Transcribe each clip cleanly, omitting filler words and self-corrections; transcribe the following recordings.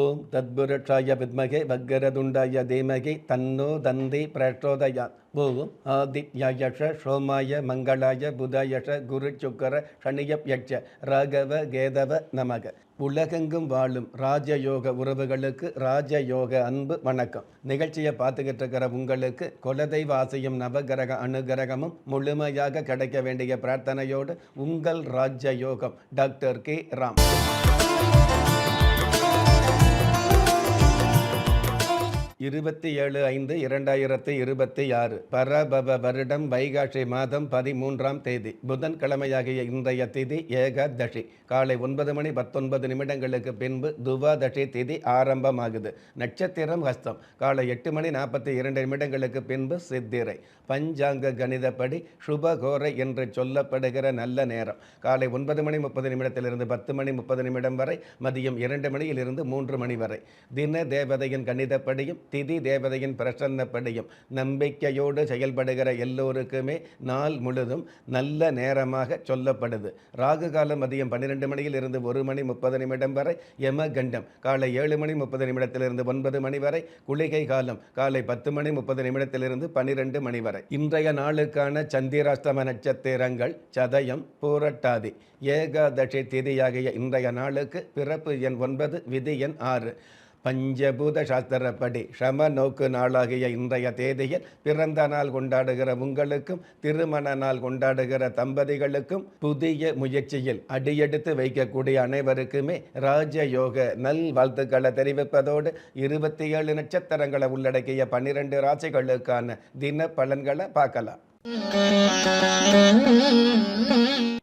ஓம் தத்புருஷாய வித்மகே வக்கரதுண்டாய தீமகி தன்னோ தந்தி பிரச்சோதயாத். ஓம் ஆதித்யாயஷ சோமாய மங்களாய புதாயஷ குரு சுக்கர சனியப்யட்ச ராகவ கேதவ நமக. உலகெங்கும் வாழும் ராஜயோக உறவுகளுக்கு ராஜயோக அன்பு வணக்கம். நிகழ்ச்சியை பார்த்துக்கிட்டு இருக்கிற உங்களுக்கு குலதெய்வ ஆசையும் நவகிரக அனுகிரகமும் முழுமையாக கிடைக்க வேண்டிய பிரார்த்தனையோடு உங்கள் ராஜயோகம் டாக்டர் கே ராம். 27/5/2026 பரபவ வருடம் வைகாசி மாதம் 13ஆம் தேதி புதன்கிழமையாகிய இன்றைய திதி ஏகாதசி. காலை 9:19 பின்பு துவாதசி திதி ஆரம்பமாகுது. நட்சத்திரம் ஹஸ்தம். காலை 8:42 பின்பு சித்திரை. பஞ்சாங்க கணிதப்படி சுபகோரை என்று சொல்லப்படுகிற நல்ல நேரம் காலை 9:30 10:30 வரை, மதியம் 2 மணியிலிருந்து 3 மணி வரை. தின தேவதையின் கணிதப்படியும் திதி தேவதையின் பிரசன்னப்படியும் நம்பிக்கையோடு செயல்படுகிற எல்லோருக்குமே நாள் முழுதும் நல்ல நேரமாக சொல்லப்படுது. ராகு காலம் மதியம் 12 மணியிலிருந்து 1:30 வரை, யமகண்டம் காலை 7:30 9 மணி வரை, குளிகை காலம் காலை 10:30 12 மணி வரை. இன்றைய நாளுக்கான சந்திராஷ்டம நட்சத்திரங்கள் சதயம், பூரட்டாதி. ஏகாதசி திதியாகிய இன்றைய நாளுக்கு பிறப்பு எண் 9, விதி எண் 6. பஞ்சபூத சாஸ்திரப்படி சம நோக்கு நாளாகிய இன்றைய தேதியில் பிறந்த நாள் கொண்டாடுகிற உங்களுக்கும் திருமண நாள் கொண்டாடுகிற தம்பதிகளுக்கும் புதிய முயற்சியில் அடியெடுத்து வைக்கக்கூடிய அனைவருக்குமே ராஜயோக நல் வாழ்த்துக்களை தெரிவிப்பதோடு 27 நட்சத்திரங்களை உள்ளடக்கிய 12 ராசிகளுக்கான தின பலன்களை பார்க்கலாம்.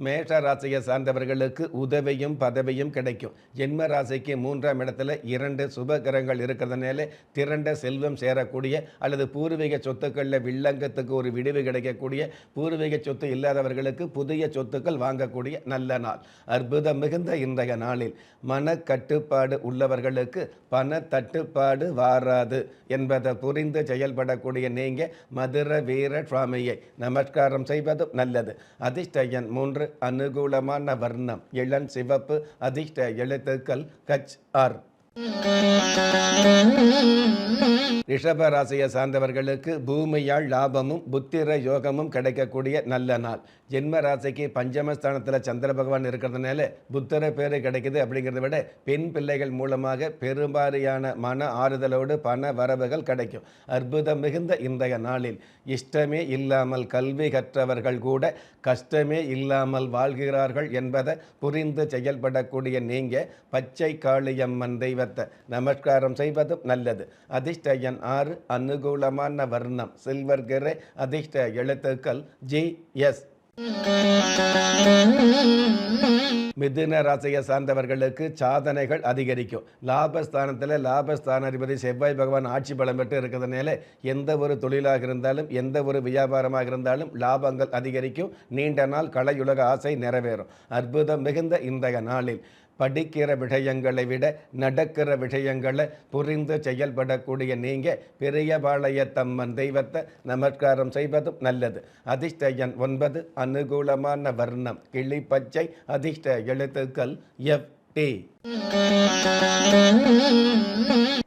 மேஷ ராசியை சார்ந்தவர்களுக்கு உதவியும் பதவியும் கிடைக்கும். ஜென்ம ராசிக்கு 3ஆம் இடத்துல 2 சுபகிரகங்கள் இருக்கிறதுனால திரண்ட செல்வம் சேரக்கூடிய அல்லது பூர்வீக சொத்துக்களில் வில்லங்கத்துக்கு ஒரு விடுவு கிடைக்கக்கூடிய, பூர்வீக சொத்து இல்லாதவர்களுக்கு புதிய சொத்துக்கள் வாங்கக்கூடிய நல்ல நாள். அற்புதம் மிகுந்த இன்றைய நாளில் மனக்கட்டுப்பாடு உள்ளவர்களுக்கு பண தட்டுப்பாடு வாராது என்பதை புரிந்து செயல்படக்கூடிய நீங்க மதுர வீர சுவாமியை நமஸ்காரம் செய்வதும் நல்லது. அதிர்ஷ்ட எண் 3, அனுகூலமான வர்ணம் இளம் சிவப்பு, அதிர்ஷ்ட எழுத்துக்கள் கச் ஆர். ரிஷப ராசியை சார்ந்தவர்களுக்கு பூமியால் லாபமும் புத்திர யோகமும் கிடைக்கக்கூடிய நல்ல நாள். ஜென்ம ராசிக்கு பஞ்சமஸ்தானத்தில் சந்திர பகவான் இருக்கிறதுனால புத்திர பேரு கிடைக்குது. அப்படிங்கிறத விட பெண் பிள்ளைகள் மூலமாக பெரும்பாலான மன ஆறுதலோடு பண வரவுகள் கிடைக்கும். அற்புதம் மிகுந்த இன்றைய நாளில் இஷ்டமே இல்லாமல் கல்வி கற்றவர்கள் கூட கஷ்டமே இல்லாமல் வாழ்கிறார்கள் என்பதை புரிந்து செயல்படக்கூடிய நீங்க பச்சை காளியம்மன் தெய்வத்தை நமஸ்காரம் செய்வதும் நல்லது. அதிர்ஷ்ட எண் 6, அனுகூலமான வர்ணம் சில்வர் கிரே, அதிர்ஷ்ட எழுத்துக்கள் GS. மிதுன ராசியை சார்ந்தவர்களுக்கு சாதனைகள் அதிகரிக்கும். லாபஸ்தானத்தில் லாபஸ்தானாதிபதி செவ்வாய் பகவான் ஆட்சி பலம் பெற்று இருக்கிறதுனால எந்த ஒரு தொழிலாக இருந்தாலும் எந்த ஒரு வியாபாரமாக இருந்தாலும் லாபங்கள் அதிகரிக்கும். நீண்ட நாள் கலையுலக ஆசை நிறைவேறும். அற்புதம் மிகுந்த இன்றைய நாளில் படிக்கிற விஷயங்களை விட நடக்கிற விஷயங்களை புரிந்து செயல்படக்கூடிய நீங்க பெரியபாளையத்தம்மன் தெய்வத்தை நமஸ்காரம் செய்வதும் நல்லது. அதிர்ஷ்ட எண் 9, அனுகூலமான வர்ணம் கிளி பச்சை, அதிர்ஷ்ட எழுத்துக்கள் FT.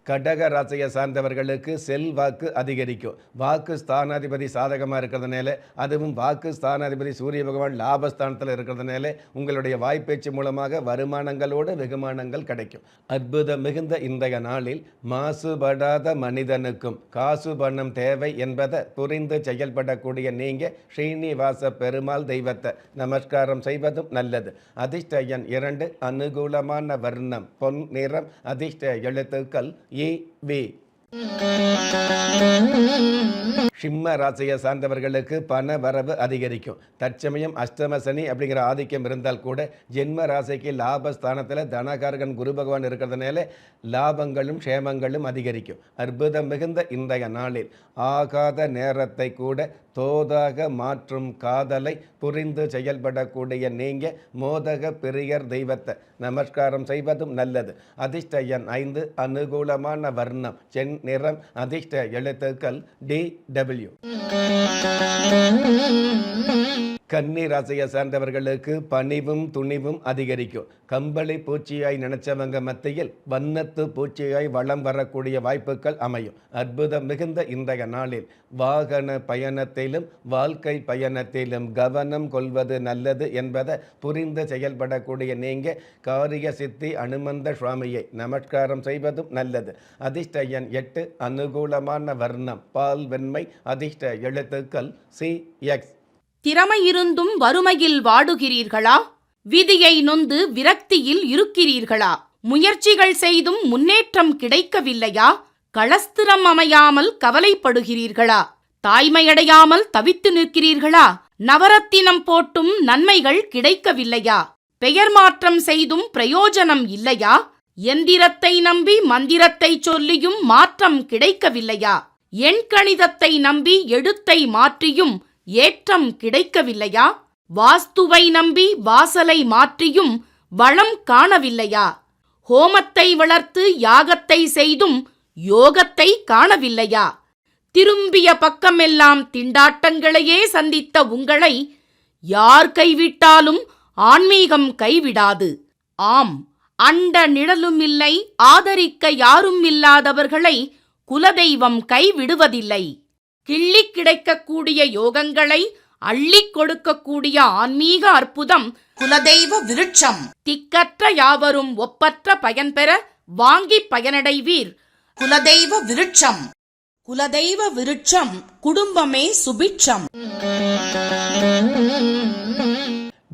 கடக ராசியை சார்ந்தவர்களுக்கு செல்வாக்கு அதிகரிக்கும். வாக்கு ஸ்தானாதிபதி சாதகமாக இருக்கிறதுனால, அதுவும் வாக்கு ஸ்தானாதிபதி சூரிய பகவான் லாபஸ்தானத்தில் இருக்கிறதுனால உங்களுடைய வாய்ப்பேச்சு மூலமாக வருமானங்களோடு வெகுமானங்கள் கிடைக்கும். அற்புதம் மிகுந்த இன்றைய நாளில் மாசுபடாத மனிதனுக்கும் காசு பணம் தேவை என்பதை புரிந்து செயல்படக்கூடிய நீங்க ஸ்ரீனிவாச பெருமாள் தெய்வத்தை நமஸ்காரம் செய்வதும் நல்லது. அதிர்ஷ்ட எண் 2, அனுகூலமான வர்ணம் பொன் நிறம், அதிர்ஷ்ட எழுத்துக்கள் EV. சிம்ம ராசியை சார்ந்தவர்களுக்கு பண வரவு அதிகரிக்கும். தற்சமயம் அஷ்டம சனி அப்படிங்கிற ஆதிக்கம் இருந்தால் கூட ஜென்ம ராசிக்கு லாபஸ்தானத்தில் தனகாரகன் குரு பகவான் இருக்கிறதுனால லாபங்களும் க்ஷேமங்களும் அதிகரிக்கும். அற்புதம் மிகுந்த இன்றைய நாளில் ஆகாத நேரத்தை கூட தோதாக மாற்றும் காதலை புரிந்து செயல்படக்கூடிய நீங்க மோதக பிரியர் தெய்வத்தை நமஸ்காரம் செய்வதும் நல்லது. அதிர்ஷ்ட எண் 5, அனுகூலமான வர்ணம் சென் நிறம், அதிர்ஷ்ட எழுத்துக்கள் DW. கன்னி ராசியை சார்ந்தவர்களுக்கு பணிவும் துணிவும் அதிகரிக்கும். கம்பளி பூச்சியாய் நினைச்சவங்க மத்தியில் வண்ணத்து பூச்சியாய் வளம் வரக்கூடிய வாய்ப்புகள் அமையும். அற்புதம் மிகுந்த இன்றைய நாளில் வாகன பயணத்திலும் வாழ்க்கை பயணத்திலும் கவனம் கொள்வது நல்லது என்பதை புரிந்து செயல்படக்கூடிய நீங்க காரிய சித்தி அனுமந்த சுவாமியை நமஸ்காரம் செய்வதும் நல்லது. அதிர்ஷ்ட எண் 8, அனுகூலமான வர்ணம் பால் வெண்மை, அதிர்ஷ்ட எழுத்துக்கள் CX. திறமையிருந்தும் வறுமையில் வாடுகிறீர்களா? விதியை நொந்து விரக்தியில் இருக்கிறீர்களா? முயற்சிகள் செய்தும் முன்னேற்றம் கிடைக்கவில்லையா? களஸ்திரம் அமையாமல் கவலைப்படுகிறீர்களா? தாய்மையடையாமல் தவித்து நிற்கிறீர்களா? நவரத்தினம் போட்டும் நன்மைகள் கிடைக்கவில்லையா? பெயர் மாற்றம் செய்தும் பிரயோஜனம் இல்லையா? எந்திரத்தை நம்பி மந்திரத்தை சொல்லியும் மாற்றம் கிடைக்கவில்லையா? எண்கணிதத்தை நம்பி எழுத்தை மாற்றியும் ஏற்றம் கிடைக்கவில்லையா? வாஸ்துவை நம்பி வாசலை மாற்றியும் வளம் காணவில்லையா? ஹோமத்தை வளர்த்து யாகத்தை செய்தும் யோகத்தை காணவில்லையா? திரும்பிய பக்கமெல்லாம் திண்டாட்டங்களையே சந்தித்த உங்களை யார் கைவிட்டாலும் ஆன்மீகம் கைவிடாது. ஆம், அண்ட நிழலுமில்லை, ஆதரிக்க யாரும் இல்லாதவர்களை குலதெய்வம் கைவிடுவதில்லை. கிள்ளிக் கிடைக்கக்கூடிய யோகங்களை அள்ளிக் கொடுக்கக்கூடிய ஆன்மீக அற்புதம் குலதெய்வ விருட்சம். திக்கற்ற யாவரும் ஒப்பற்ற பயன்பெற வாங்கி பயனடைவீர். குலதெய்வ விருட்சம். குலதெய்வ விருட்சம் குடும்பமே சுபிட்சம்.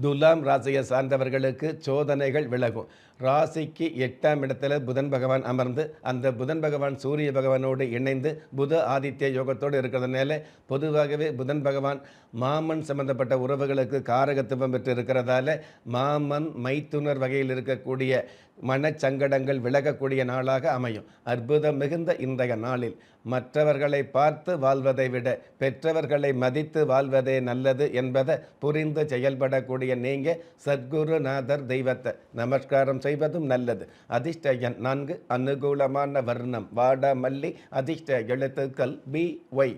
துலாம் ராசியை சார்ந்தவர்களுக்கு சோதனைகள் விலகும். ராசிக்கு 8ஆம் இடத்துல புதன் பகவான் அமர்ந்து அந்த புதன் பகவான் சூரிய பகவானோடு இணைந்து புத ஆதித்ய யோகத்தோடு இருக்கிறதுனால பொதுவாகவே புதன் பகவான் மாமன் சம்பந்தப்பட்ட உறவுகளுக்கு காரகத்துவம் பெற்று இருக்கிறதால மாமன் மைத்துனர் வகையில் இருக்கக்கூடிய மனச்சங்கடங்கள் விலகக்கூடிய நாளாக அமையும். அற்புதம் மிகுந்த இன்றைய நாளில் மற்றவர்களை பார்த்து வாழ்வதை விட பெற்றவர்களை மதித்து வாழ்வதே நல்லது என்பதை புரிந்து செயல்படக்கூடிய நீங்க சத்குருநாதர் தெய்வத்தை நமஸ்காரம் செய்வதும் நல்லது. அதிர்ஷ்ட எண் 4, அனுகூலமான வர்ணம் வாடாமல்லி, அதிர்ஷ்ட எழுத்துக்கள் BY.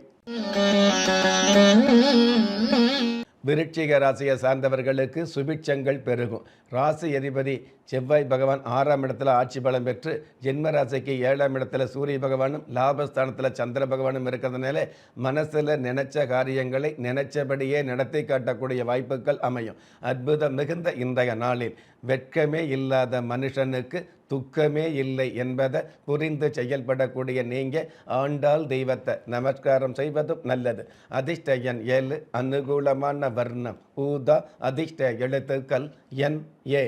விருட்சிக ராசியை சார்ந்தவர்களுக்கு சுபிட்சங்கள் பெருகும். ராசி அதிபதி செவ்வாய் பகவான் 6ஆம் இடத்துல ஆட்சி பலம் பெற்று ஜென்ம ராசிக்கு 7ஆம் இடத்துல சூரிய பகவானும் லாபஸ்தானத்தில் சந்திர பகவானும் இருக்கிறதுனால மனசில் நினைச்ச காரியங்களை நினைச்சபடியே நடத்தி காட்டக்கூடிய வாய்ப்புகள் அமையும். அற்புதம் மிகுந்த இன்றைய நாளில் வெட்கமே இல்லாத மனுஷனுக்கு துக்கமே இல்லை என்பதை புரிந்து செயல்படக்கூடிய நீங்க ஆண்டாள் தெய்வத்தை நமஸ்காரம் செய்வதும் நல்லது. அதிர்ஷ்ட எண் 7, அனுகூலமான வர்ணம் ஊதா, அதிர்ஷ்ட எழுத்துக்கள் NA.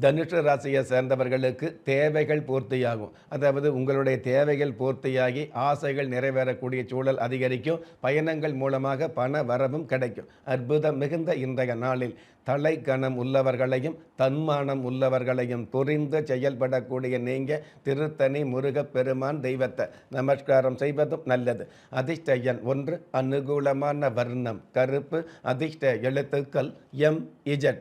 தனுஷ ராசியை சேர்ந்தவர்களுக்கு தேவைகள் பூர்த்தியாகும். அதாவது உங்களுடைய தேவைகள் பூர்த்தியாகி ஆசைகள் நிறைவேறக்கூடிய சூழல் அதிகரிக்கும். பயணங்கள் மூலமாக பண வரவும் கிடைக்கும். அற்புதம் மிகுந்த இன்றைய நாளில் தலை கணம் உள்ளவர்களையும் தன்மானம் உள்ளவர்களையும் புரிந்து செயல்படக்கூடிய நீங்க திருத்தணி முருகப் பெருமான் தெய்வத்தை நமஸ்காரம் செய்வதும் நல்லது. அதிர்ஷ்ட எண் 1, அனுகூலமான வர்ணம் கருப்பு, அதிர்ஷ்ட எழுத்துக்கள் MZ.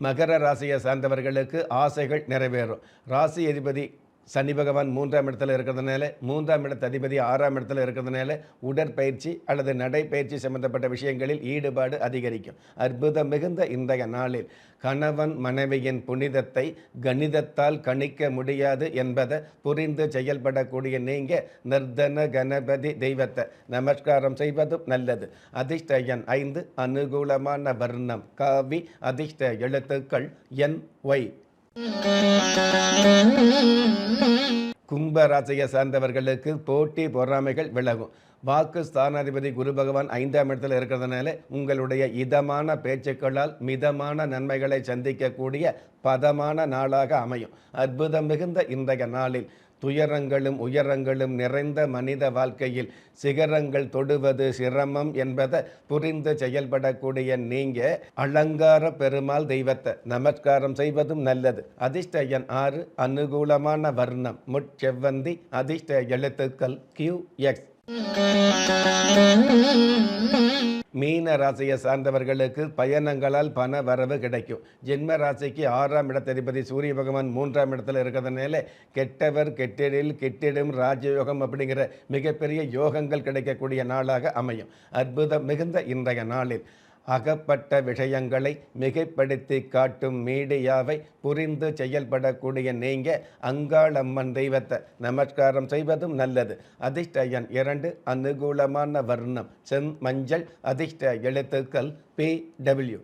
மகர ராசியை சார்ந்தவர்களுக்கு ஆசைகள் நிறைவேறும். ராசி அதிபதி சனி பகவான் 3ஆம் இடத்துல இருக்கிறதுனால 3ஆம் இடத்து அதிபதி 6ஆம் இடத்துல இருக்கிறதுனால உடற்பயிற்சி அல்லது நடைப்பயிற்சி சம்பந்தப்பட்ட விஷயங்களில் ஈடுபாடு அதிகரிக்கும். அற்புதம் மிகுந்த இன்றைய நாளில் கணவன் மனைவியின் புனிதத்தை கணிதத்தால் கணிக்க முடியாது என்பதை புரிந்து செயல்படக்கூடிய நீங்க நிர்தன கணபதி தெய்வத்தை நமஸ்காரம் செய்வதும் நல்லது. அதிர்ஷ்ட எண் 5, அனுகூலமான வர்ணம் காவி, அதிர்ஷ்ட எழுத்துக்கள் NY. கும்ப ராசியை சார்ந்தவர்களுக்கு போட்டி பொறாமைகள் விலகும். வாக்கு ஸ்தானாதிபதி குரு பகவான் 5ஆம் இடத்தில் இருக்கிறதுனால உங்களுடைய இதமான பேச்சுக்களால் மிதமான நன்மைகளை சந்திக்கக்கூடிய பதமான நாளாக அமையும். அற்புதம் மிகுந்த இன்றைய நாளில் துயரங்களும் உயரங்களும் நிறைந்த மனித வாழ்க்கையில் சிகரங்கள் தொடுவது சிரமம் என்பதை புரிந்து செயல்படக்கூடிய நீங்க அலங்கார பெருமாள் தெய்வத்தை நமஸ்காரம் செய்வதும் நல்லது. அதிர்ஷ்ட எண் 6, அனுகூலமான வர்ணம் முட்செவ்வந்தி, அதிர்ஷ்ட எழுத்துக்கள் QX. மீன ராசியை சார்ந்தவர்களுக்கு பயணங்களால் பண வரவு கிடைக்கும். ஜென்ம ராசிக்கு 6ஆம் இடத்ததிபதி சூரிய பகவான் 3ஆம் இடத்துல இருக்கிறதுனால கெட்டவர் கெட்டிடில் கெட்டிடும் ராஜயோகம் அப்படிங்கிற மிகப்பெரிய யோகங்கள் கிடைக்கக்கூடிய நாளாக அமையும். அற்புதம் மிகுந்த இன்றைய நாளில் அகப்பட்ட விஷயங்களை மிகைப்படுத்தி காட்டும் மீடியாவை புரிந்து செயல்படக்கூடிய நீங்கள் அங்காளம்மன் தெய்வத்தை நமஸ்காரம் செய்வதும் நல்லது. அதிர்ஷ்ட எண் 2, அனுகூலமான வர்ணம் செம்மஞ்சள், அதிர்ஷ்ட எழுத்துக்கள் PW.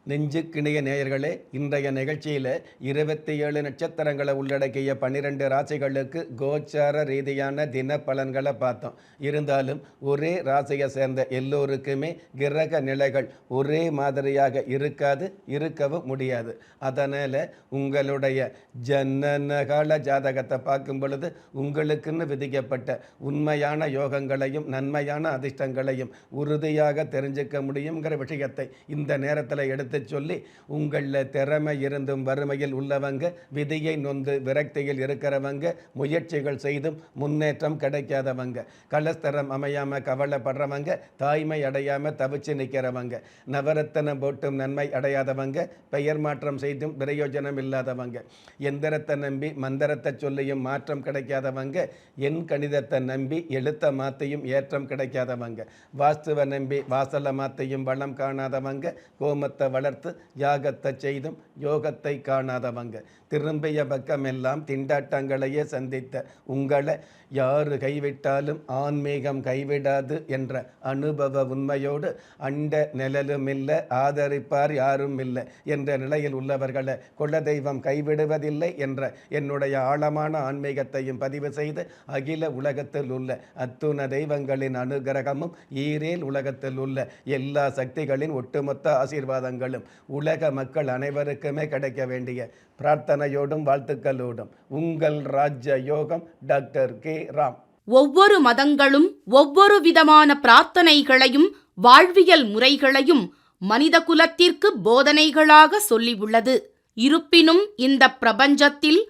நெஞ்சுக்கிணைய நேயர்களே, இன்றைய நிகழ்ச்சியில் 27 நட்சத்திரங்களை உள்ளடக்கிய 12 ராசிகளுக்கு கோச்சார ரீதியான தின பலன்களை பார்த்தோம். இருந்தாலும் ஒரே ராசியை சேர்ந்த எல்லோருக்குமே கிரக நிலைகள் ஒரே மாதிரியாக இருக்கவும் முடியாது. அதனால் உங்களுடைய ஜனனகால ஜாதகத்தை பார்க்கும் பொழுது உங்களுக்குன்னு விதிக்கப்பட்ட உண்மையான யோகங்களையும் நன்மையான அதிர்ஷ்டங்களையும் உறுதியாக தெரிஞ்சுக்க முடியுங்கிற விஷயத்தை இந்த நேரத்தில் எடுத்து சொல்லி, உங்களில் திறமை இருந்தும் வறுமையில் உள்ளவங்க, விதியை நொந்து விரக்தியில் இருக்கிறவங்க, முயற்சிகள் செய்தும் முன்னேற்றம் கிடைக்காதவங்க, கலஸ்தரம் அமையாமல் கவலைப்படுறவங்க, தாய்மை அடையாமல் தவிச்சு நிற்கிறவங்க, நவரத்தனம் போட்டும் நன்மை அடையாதவங்க, பெயர் மாற்றம் செய்தும் பிரயோஜனம் இல்லாதவங்க, எந்திரத்தை நம்பி மந்திரத்தை சொல்லியும் மாற்றம் கிடைக்காதவங்க, எண் கணிதத்தை நம்பி எழுத்த மாற்றியும் ஏற்றம் கிடைக்காதவங்க, வாஸ்துவை நம்பி வாசலை மாற்றியும் வளம் காணாதவங்க, கோமத்தை வளர்த்து யாகத்தை செய்தும் யோகத்தை காணாதவங்க, திரும்பிய பக்கமெல்லாம் திண்டாட்டங்களையே சந்தித்த உங்களை யாரு கைவிட்டாலும் ஆன்மீகம் கைவிடாது என்ற அனுபவ உண்மையோடு அண்ட நிழலும் இல்லை, ஆதரிப்பார் யாரும் இல்லை என்ற நிலையில் உள்ளவர்களை குலதெய்வம் கைவிடுவதில்லை என்ற என்னுடைய ஆழமான ஆன்மீகத்தையும் பதிவு செய்து, அகில உலகத்தில் உள்ள அத்துண தெய்வங்களின் அனுகிரகமும் ஈரேல் உலகத்தில் உள்ள எல்லா சக்திகளின் ஒட்டுமொத்த ஆசீர்வாதங்களும் உலக மக்கள் அனைவருக்குமே கிடைக்க வேண்டிய பிரார்த்தனையோடும் வாழ்த்துக்களோடும் உங்கள் ராஜ யோகம் டாக்டர் கே ராம். ஒவ்வொரு மதங்களும் ஒவ்வொரு விதமான பிரார்த்தனைகளையும் வாழ்வியல் முறைகளையும் மனித குலத்திற்கு போதனைகளாக சொல்லியுள்ளது. இருப்பினும் இந்த பிரபஞ்சத்தில்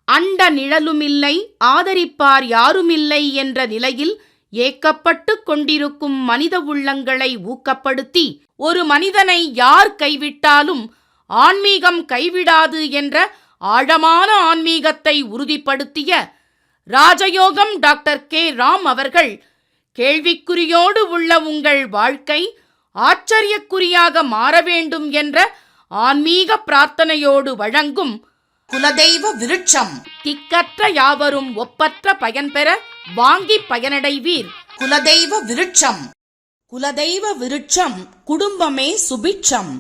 அண்ட நிழலுமில்லை, ஆதரிப்பார் யாருமில்லை என்ற நிலையில் ஏக்கப்பட்டு கொண்டிருக்கும் மனித உள்ளங்களை ஊக்கப்படுத்தி, ஒரு மனிதனை யார் கைவிட்டாலும் ஆன்மீகம் கைவிடாது என்ற ஆழமான ஆன்மீகத்தை உறுதிப்படுத்திய ராஜயோகம் டாக்டர் கே ராம் அவர்கள், கேள்விக்குறியோடு உள்ள உங்கள் வாழ்க்கை ஆச்சரியக்குறியாக மாற வேண்டும் என்ற ஆன்மீக பிரார்த்தனையோடு வழங்கும் குலதெய்வ விருட்சம். திக்கற்ற யாவரும் ஒப்பற்ற பயன்பெற வாங்கி பயனடைவீர். குலதெய்வ விருட்சம். குலதெய்வ விருட்சம் குடும்பமே சுபிட்சம்.